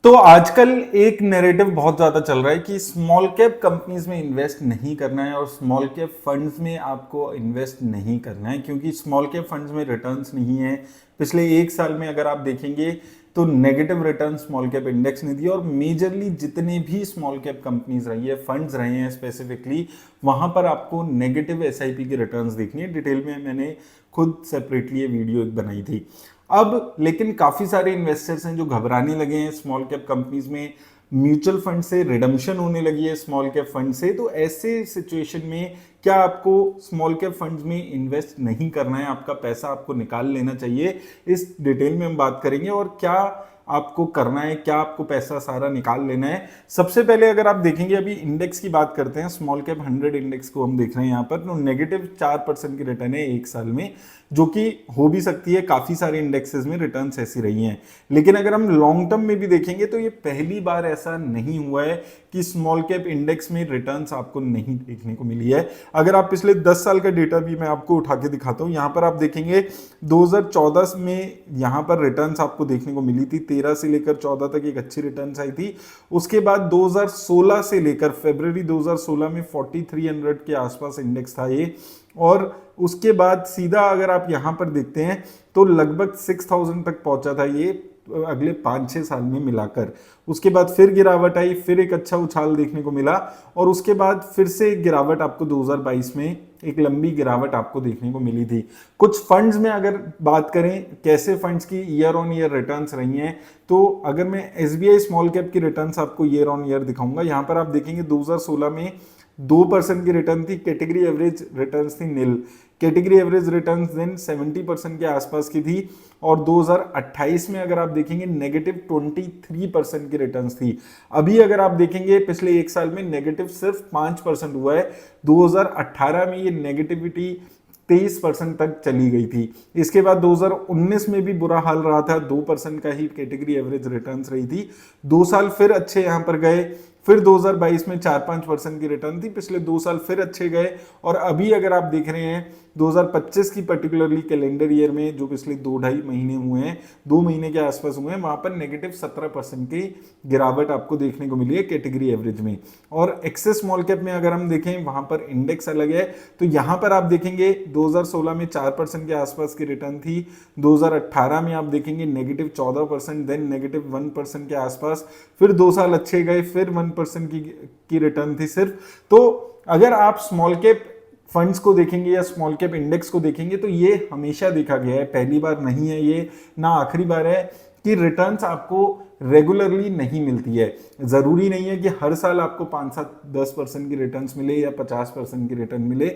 तो आजकल एक नैरेटिव बहुत ज्यादा चल रहा है कि स्मॉल कैप कंपनीज में इन्वेस्ट नहीं करना है और स्मॉल कैप फंड्स में आपको इन्वेस्ट नहीं करना है क्योंकि स्मॉल कैप फंड्स में रिटर्न्स नहीं है। पिछले एक साल में अगर आप देखेंगे तो negative return small cap index ने दिया और मेजरली जितने भी स्मॉल कैप कंपनीज रही है, फंड्स रहे हैं स्पेसिफिकली, वहां पर आपको नेगेटिव एसआईपी की रिटर्न्स देखनी है। डिटेल में मैंने खुद सेपरेटली ये वीडियो एक बनाई थी। अब लेकिन काफी सारे इन्वेस्टर्स हैं जो घबराने लगे हैं स्मॉल कैप कंपनीज में, म्यूचुअल फंड से रिडम्पशन होने लगी है स्मॉल कैप फंड से। तो ऐसे सिचुएशन में क्या आपको स्मॉल कैप फंड्स में इन्वेस्ट नहीं करना है, आपका पैसा आपको निकाल लेना चाहिए, इस डिटेल में हम बात करेंगे। और क्या आपको करना है, क्या आपको पैसा सारा निकाल लेना है। सबसे पहले अगर आप देखेंगे, अभी इंडेक्स की बात करते हैं, स्मॉल कैप 100 इंडेक्स को हम देख रहे हैं यहाँ पर, तो नेगेटिव 4% की रिटर्न है एक साल में, जो कि हो भी सकती है, काफी सारे इंडेक्सेस में रिटर्न्स ऐसी रही हैं। लेकिन अगर हम लॉन्ग टर्म में भी देखेंगे तो ये पहली बार ऐसा नहीं हुआ है कि स्मॉल कैप इंडेक्स में रिटर्न्स आपको नहीं देखने को मिली है। अगर आप पिछले 10 साल का डेटा भी मैं आपको उठा के दिखाता हूं, यहां पर आप देखेंगे 2014 में यहां पर रिटर्न्स आपको देखने को मिली थी, 13 से लेकर 14 तक एक अच्छी रिटर्न्स आई थी। उसके बाद 2016 से लेकर फरवरी 2016 में 4300 के आसपास इंडेक्स था ये, और उसके बाद सीधा अगर आप यहां पर देखते हैं तो लगभग 6000 तक पहुंचा था ये अगले 5-6 साल में मिलाकर। उसके बाद फिर गिरावट आई, फिर एक अच्छा उछाल देखने को मिला, और उसके बाद फिर से एक गिरावट आपको 2022 में एक लंबी गिरावट आपको देखने को मिली थी। कुछ फंड्स में अगर बात करें कैसे फंड्स की ईयर ऑन ईयर रिटर्न्स रही हैं, तो अगर मैं एसबीआई स्मॉल कैप की रिटर्न्स आपको ईयर ऑन ईयर दिखाऊंगा, यहां पर आप देखेंगे 2016 में 2% की रिटर्न थी, कैटेगरी एवरेज रिटर्न्स थी नील। कैटेगरी एवरेज रिटर्न्स देन 70% के आसपास की थी, और 2028 में अगर आप देखेंगे नेगेटिव 23% की रिटर्न्स थी। अभी अगर आप देखेंगे पिछले एक साल में नेगेटिव सिर्फ 5% हुआ है। 2018 में ये नेगेटिविटी 23% तक चली गई थी। इसके बाद 2019 में भी बुरा हाल रहा था, 2% का ही कैटेगरी एवरेज रिटर्न्स रही थी। 2 साल फिर अच्छे यहां पर गए, फिर 2022 में 4-5% की रिटर्न थी, पिछले 2 साल फिर अच्छे गए, और अभी अगर आप देख रहे हैं 2025 की पर्टिकुलरली कैलेंडर ईयर में, जो पिछले 2-2.5 महीने हुए हैं, 2 महीने के आसपास हुए हैं, वहां पर नेगेटिव 17% की गिरावट आपको देखने को मिली है कैटेगरी एवरेज में। और एक्सेस स्मॉल कैप में अगर हम देखें, वहां पर इंडेक्स अलग है, तो यहां पर आप देखेंगे 2016 में 4% के आसपास की रिटर्न थी, 2018 में आप देखेंगे नेगेटिव 14%, देन नेगेटिव 1% के आसपास, फिर 2 साल अच्छे गए, फिर 1% की रिटर्न थी सिर्फ। तो अगर आप स्मॉल कैप फंड्स को देखेंगे या स्मॉल कैप इंडेक्स को देखेंगे तो ये हमेशा देखा गया है, पहली बार नहीं है ये, ना आखिरी बार है, कि रिटर्न्स आपको रेगुलरली नहीं मिलती है। जरूरी नहीं है कि हर साल आपको 5-7-10% की रिटर्न्स मिले या 50% की रिटर्न मिले।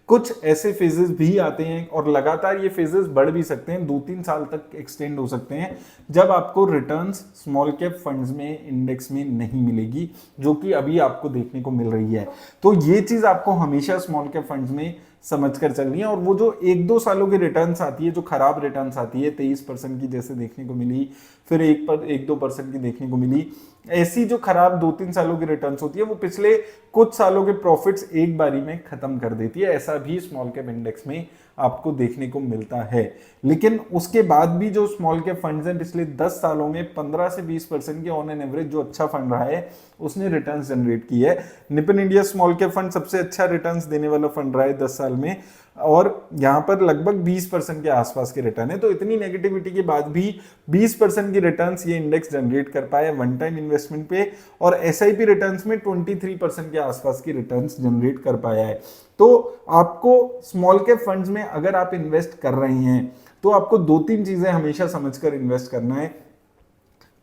कुछ ऐसे फेजेस भी आते हैं, और लगातार ये फेजेस बढ़ भी सकते हैं, 2-3 साल तक एक्सटेंड हो सकते हैं, जब आपको रिटर्न्स स्मॉल कैप फंड्स में इंडेक्स में नहीं मिलेगी, जो कि अभी आपको देखने को मिल रही है। तो ये चीज आपको हमेशा स्मॉल कैप फंड्स में समझकर चलनी है। और वो जो 1-2 सालों की रिटर्न्स आती है, जो खराब रिटर्न्स आती है 23% की जैसे देखने को मिली, फिर 1-2% की देखने को मिली, ऐसी जो खराब 2-3 सालों की रिटर्न्स होती है, वो पिछले कुछ सालों के प्रॉफिट्स एक बारी में खत्म कर देती है। ऐसा भी स्मॉल कैप इंडेक्स में आपको देखने को मिलता है। लेकिन उसके बाद भी जो स्मॉल कैप फंड्स हैं, पिछले 10 सालों में 15 से 20% के ऑन एन एवरेज जो अच्छा फंड रहा है, उसने रिटर्न्स जनरेट की है। Nippon India small cap fund सबसे अच्छा रिटर्न्स देने वाला फंड रहा है 10 साल में, और यहां पर लगभग 20% के आसपास की रिटर्न है। तो इतनी नेगेटिविटी के बाद भी 20% की रिटर्न्स ये इंडेक्स जनरेट कर पाया वन टाइम इन्वेस्टमेंट पे, और एसआईपी रिटर्न्स में 23% के आसपास की रिटर्न्स जनरेट कर पाया है। तो आपको स्मॉल कैप फंड्स में अगर आप इन्वेस्ट कर रहे हैं तो आपको 2-3 चीजें हमेशा समझकर इन्वेस्ट करना है,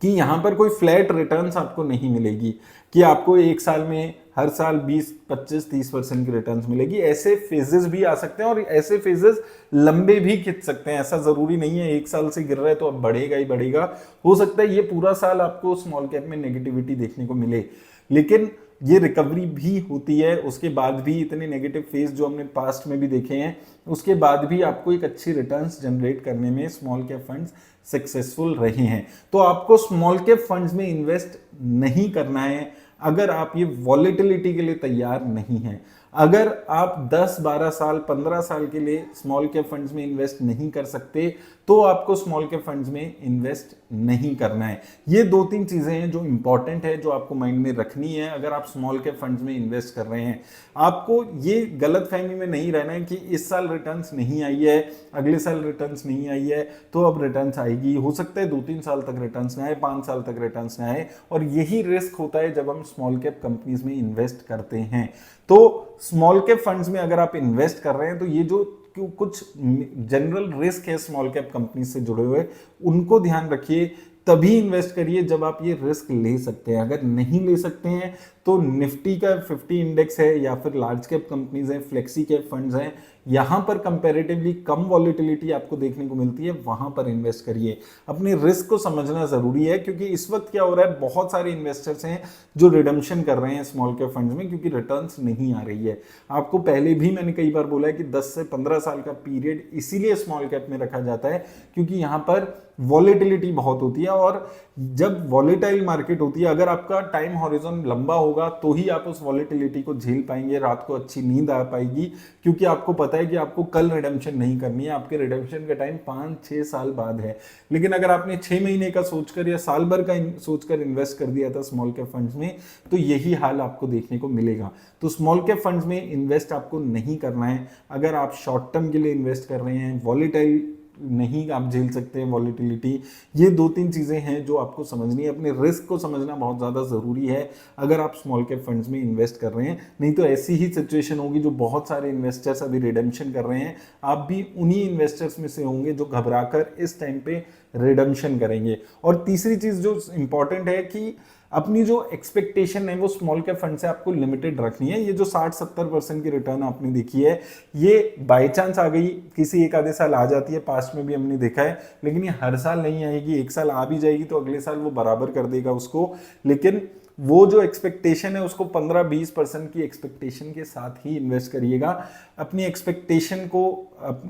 कि यहां पर कोई फ्लैट रिटर्न्स आपको नहीं मिलेगी, कि आपको एक साल में हर साल 20-25-30% की रिटर्न्स मिलेगी। ऐसे फेजेस भी आ सकते हैं, और ऐसे फेजेस लंबे भी खिंच सकते हैं। ऐसा जरूरी नहीं है एक साल से गिर रहा है तो अब बढ़ेगा ही बढ़ेगा, हो सकता है ये पूरा साल आपको स्मॉल कैप में नेगेटिविटी देखने को मिले, लेकिन ये रिकवरी भी होती है। उसके बाद भी इतने नेगेटिव फेज जो हमने पास्ट में भी देखे हैं, उसके बाद भी आपको एक अच्छी रिटर्न्स जनरेट करने में स्मॉल कैप फंड्स सक्सेसफुल रहे हैं। तो आपको स्मॉल कैप फंड्स में इन्वेस्ट नहीं करना है अगर आप ये वॉलेटिलिटी के लिए तैयार नहीं हैं। अगर आप 10-12 साल 15 साल के लिए स्मॉल कैप फंड्स में इन्वेस्ट नहीं कर सकते तो आपको स्मॉल कैप फंड्स में इन्वेस्ट नहीं करना है। ये 2-3 चीजें हैं जो इंपॉर्टेंट है, जो आपको माइंड में रखनी है अगर आप स्मॉल कैप फंड्स में इन्वेस्ट कर रहे हैं। आपको ये गलतफहमी में नहीं रहना है कि इस साल रिटर्न्स नहीं आई है, अगले साल रिटर्न्स नहीं आई है तो अब रिटर्न्स आएगी। हो सकता है 2-3 साल तक रिटर्न्स ना आए, 5 साल तक रिटर्न्स ना आए, और यही रिस्क होता है जब हम स्मॉल कैप कंपनीज में इन्वेस्ट करते हैं। तो स्मॉल कैप फंड्स में अगर आप इन्वेस्ट कर रहे हैं तो ये जो कुछ जनरल रिस्क है स्मॉल कैप कंपनी से जुड़े हुए, उनको ध्यान रखिए, तभी इन्वेस्ट करिए जब आप ये रिस्क ले सकते हैं। अगर नहीं ले सकते हैं तो निफ्टी का 50 इंडेक्स है या फिर लार्ज कैप कंपनीज हैं, फ्लेक्सी कैप फंड्स हैं, यहां पर कंपैरेटिवली कम वॉलेटिलिटी आपको देखने को मिलती है, वहां पर इन्वेस्ट करिए। अपने रिस्क को समझना जरूरी है, क्योंकि इस वक्त क्या हो रहा है, बहुत सारे इन्वेस्टर्स हैं जो रिडम्पशन कर रहे हैं स्मॉल कैप फंड्स में क्योंकि रिटर्न्स नहीं आ रही है। आपको पहले भी मैंने कई बार बोला है कि 10 से 15 साल का पीरियड इसीलिए स्मॉल कैप में रखा जाता है क्योंकि यहां पर वॉलेटिलिटी बहुत होती है, और जब वॉलेटाइल मार्केट होती है, अगर आपका टाइम हॉरिजन लंबा होगा तो ही आप उस वॉलेटिलिटी को झेल पाएंगे, रात को अच्छी नींद आ पाएगी, क्योंकि आपको पता है कि आपको कल रिडेम्पशन नहीं करनी है, आपके रिडेम्पशन का टाइम 5-6 साल बाद है। लेकिन अगर आपने 6 महीने का सोचकर या साल भर का सोचकर इन्वेस्ट कर दिया था स्मॉल कैप फंड्स में, तो यही हाल आपको देखने को मिलेगा। तो स्मॉल कैप फंड्स में इन्वेस्ट आपको नहीं करना है। अगर आप शॉर्ट टर्म के लिए इन्वेस्ट कर रहे हैं, वॉलेटाइल नहीं आप झेल सकते हैं वॉलेटिलिटी, ये 2-3 चीजें हैं जो आपको समझनी है। अपने रिस्क को समझना बहुत ज्यादा जरूरी है अगर आप स्मॉल कैप फंड्स में इन्वेस्ट कर रहे हैं, नहीं तो ऐसी ही सिचुएशन होगी जो बहुत सारे इन्वेस्टर्स अभी रिडेम्पशन कर रहे हैं, आप भी उन्हीं इन्वेस्टर्स में से होंगे जो घबराकर इस टाइम पे रिडेम्पशन करेंगे। और तीसरी चीज जो इंपॉर्टेंट है कि अपनी जो एक्सपेक्टेशन है वो स्मॉल कैप फंड से आपको लिमिटेड रखनी है। ये जो 60-70% की रिटर्न आपने देखी है, ये बाय चांस आ गई, किसी एक आधे साल आ जाती है, पास्ट में भी हमने देखा है, लेकिन ये हर साल नहीं आएगी। एक साल आ भी जाएगी तो अगले साल वो बराबर कर देगा उसको, लेकिन वो जो एक्सपेक्टेशन है उसको 15-20% की एक्सपेक्टेशन के साथ ही इन्वेस्ट करिएगा। अपनी एक्सपेक्टेशन को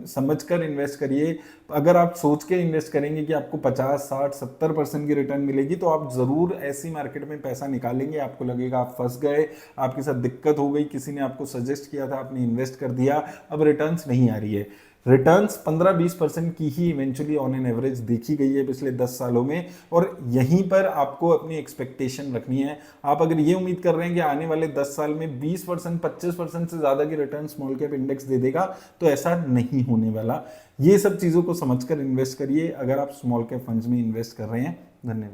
समझकर इन्वेस्ट करिए। अगर आप सोच के इन्वेस्ट करेंगे कि आपको 50-60-70% की रिटर्न मिलेगी तो आप जरूर ऐसी मार्केट में पैसा निकालेंगे, आपको लगेगा आप फंस गए, आपके साथ दिक्कत हो गई, किसी ने आपको सजेस्ट किया था, आपने इन्वेस्ट कर दिया, अब रिटर्न्स नहीं आ रही है। रिटर्न्स 15-20% की ही इवेंचुअली ऑन एन एवरेज देखी गई है पिछले 10 सालों में, और यहीं पर आपको अपनी एक्सपेक्टेशन रखनी है। आप अगर ये उम्मीद कर रहे हैं कि आने वाले 10 साल में 20% 25% से ज्यादा की रिटर्न स्मॉल कैप इंडेक्स दे देगा, तो ऐसा नहीं होने वाला। ये सब चीजों को समझकर इन्वेस्ट करिए अगर आप स्मॉल कैप फंड्स में इन्वेस्ट कर रहे हैं। धन्यवाद।